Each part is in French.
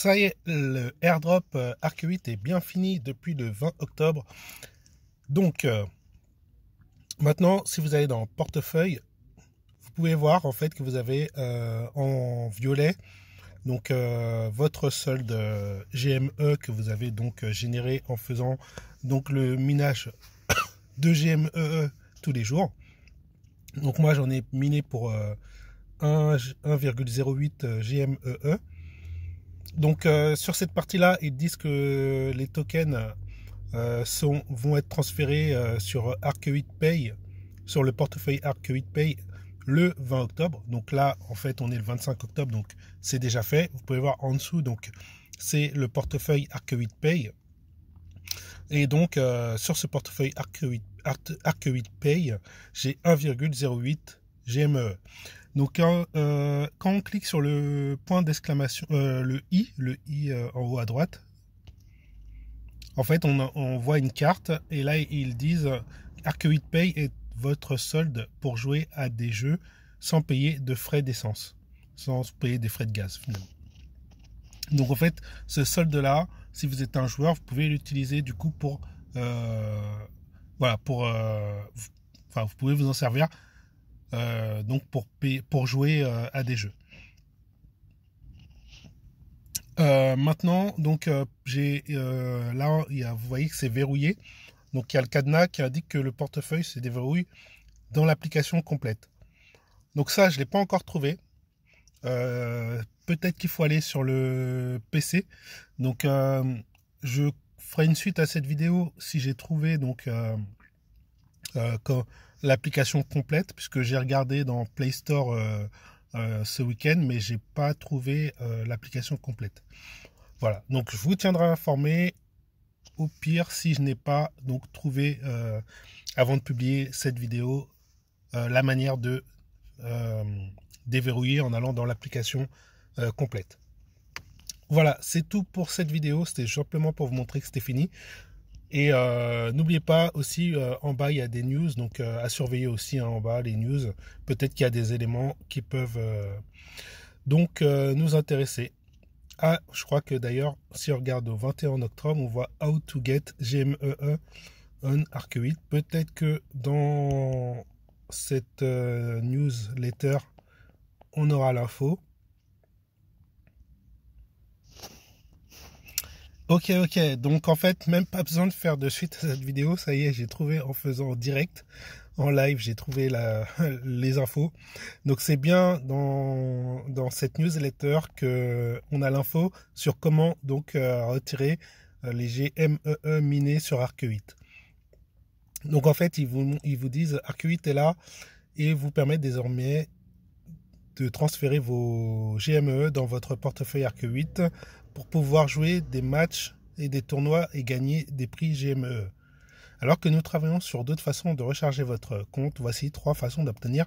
Ça y est, le airdrop Arc 8 est bien fini depuis le 20 octobre. Donc, maintenant, si vous allez dans portefeuille, vous pouvez voir en fait que vous avez en violet donc votre solde GME que vous avez donc généré en faisant donc le minage de GME tous les jours. Donc moi j'en ai miné pour 1,08 GME. Donc sur cette partie-là, ils disent que les tokens vont être transférés sur Arc 8 Pay, sur le portefeuille Arc 8 Pay le 20 octobre. Donc là, en fait, on est le 25 octobre, donc c'est déjà fait. Vous pouvez voir en dessous, donc c'est le portefeuille Arc 8 Pay. Et donc, sur ce portefeuille Arc 8 Pay, j'ai 1,08 GME. Donc, quand on clique sur le point d'exclamation, le i en haut à droite, en fait, on voit une carte et là, ils disent Arc 8 Pay est votre solde pour jouer à des jeux sans payer de frais d'essence, sans payer des frais de gaz finalement. Donc en fait, ce solde-là, si vous êtes un joueur, vous pouvez l'utiliser du coup pour voilà, enfin, vous pouvez vous en servir donc pour jouer à des jeux. Maintenant, donc j'ai là, vous voyez que c'est verrouillé. Donc il y a le cadenas qui indique que le portefeuille se déverrouille dans l'application complète. Donc ça, je ne l'ai pas encore trouvé. Peut-être qu'il faut aller sur le PC. Donc je ferai une suite à cette vidéo si j'ai trouvé donc l'application complète, puisque j'ai regardé dans Play Store ce week-end, mais j'ai pas trouvé l'application complète. Voilà, donc je vous tiendrai informé. Au pire, si je n'ai pas donc trouvé avant de publier cette vidéo la manière de déverrouiller en allant dans l'application complète. Voilà, c'est tout pour cette vidéo. C'était simplement pour vous montrer que c'était fini. Et n'oubliez pas aussi, en bas, il y a des news. Donc, à surveiller aussi en bas les news. Peut-être qu'il y a des éléments qui peuvent nous intéresser. Ah, je crois que d'ailleurs, si on regarde au 21 octobre, on voit How to get GME on Arc 8. Peut-être que dans cette newsletter, on aura l'info. Ok, donc en fait, même pas besoin de faire de suite à cette vidéo. Ça y est, j'ai trouvé en faisant en direct, en live, j'ai trouvé les infos. Donc c'est bien dans cette newsletter que on a l'info sur comment donc retirer les GME minés sur Arc 8. Donc en fait, ils vous disent Arc 8 est là et vous permet désormais de transférer vos GME dans votre portefeuille Arc 8 pour pouvoir jouer des matchs et des tournois et gagner des prix GME. Alors que nous travaillons sur d'autres façons de recharger votre compte, voici 3 façons d'obtenir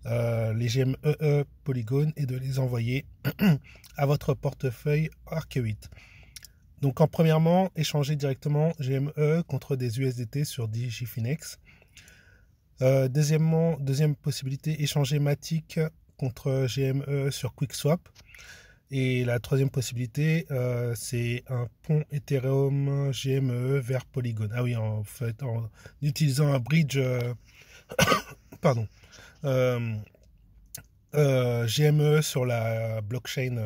les GME Polygon et de les envoyer à votre portefeuille Arc 8. Donc premièrement, échanger directement GME contre des USDT sur Digifinex. Deuxième possibilité, échanger Matic contre GME sur QuickSwap. Et la troisième possibilité, c'est un pont Ethereum GME vers Polygon. Ah oui, en fait, en utilisant un bridge, pardon, GME sur la blockchain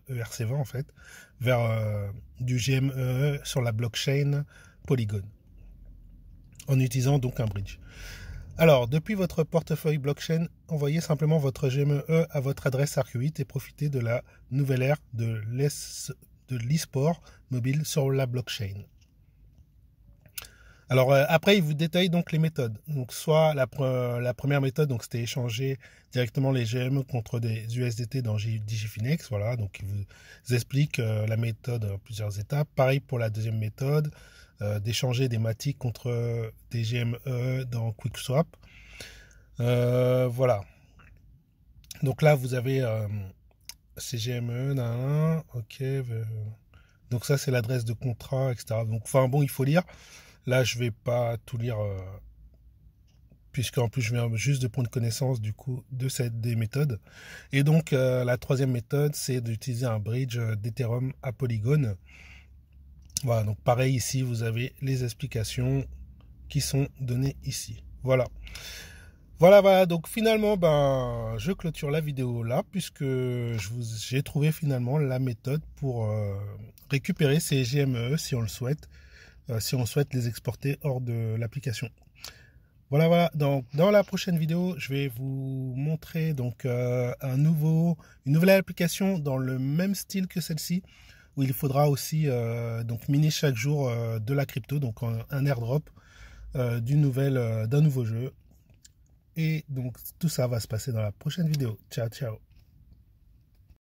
ERC20 en fait, vers du GME sur la blockchain Polygon, en utilisant donc un bridge. Alors, depuis votre portefeuille blockchain, envoyez simplement votre GME à votre adresse Arc 8 et profitez de la nouvelle ère de l'e-sport mobile sur la blockchain. Alors, après, il vous détaille donc les méthodes. Donc, soit la première méthode, donc c'était échanger directement les GME contre des USDT dans Digifinex. Voilà, donc il vous explique la méthode en plusieurs étapes. Pareil pour la deuxième méthode. D'échanger des Matic contre des GME dans QuickSwap. Voilà. Donc là, vous avez ces GME, ok. Donc ça, c'est l'adresse de contrat, etc. Donc, enfin bon, il faut lire. Là, je vais pas tout lire puisqu'en plus je viens juste de prendre connaissance du coup de des méthodes. Et donc la troisième méthode, c'est d'utiliser un bridge d'Ethereum à Polygon. Voilà, donc pareil ici, vous avez les explications qui sont données ici. Voilà. Voilà, donc finalement, ben, je clôture la vidéo là, puisque j'ai trouvé finalement la méthode pour récupérer ces GME si on le souhaite, si on souhaite les exporter hors de l'application. Voilà, donc dans la prochaine vidéo, je vais vous montrer donc une nouvelle application dans le même style que celle-ci, où il faudra aussi donc miner chaque jour de la crypto, donc un airdrop d'un nouveau jeu. Et donc tout ça va se passer dans la prochaine vidéo. Ciao, ciao.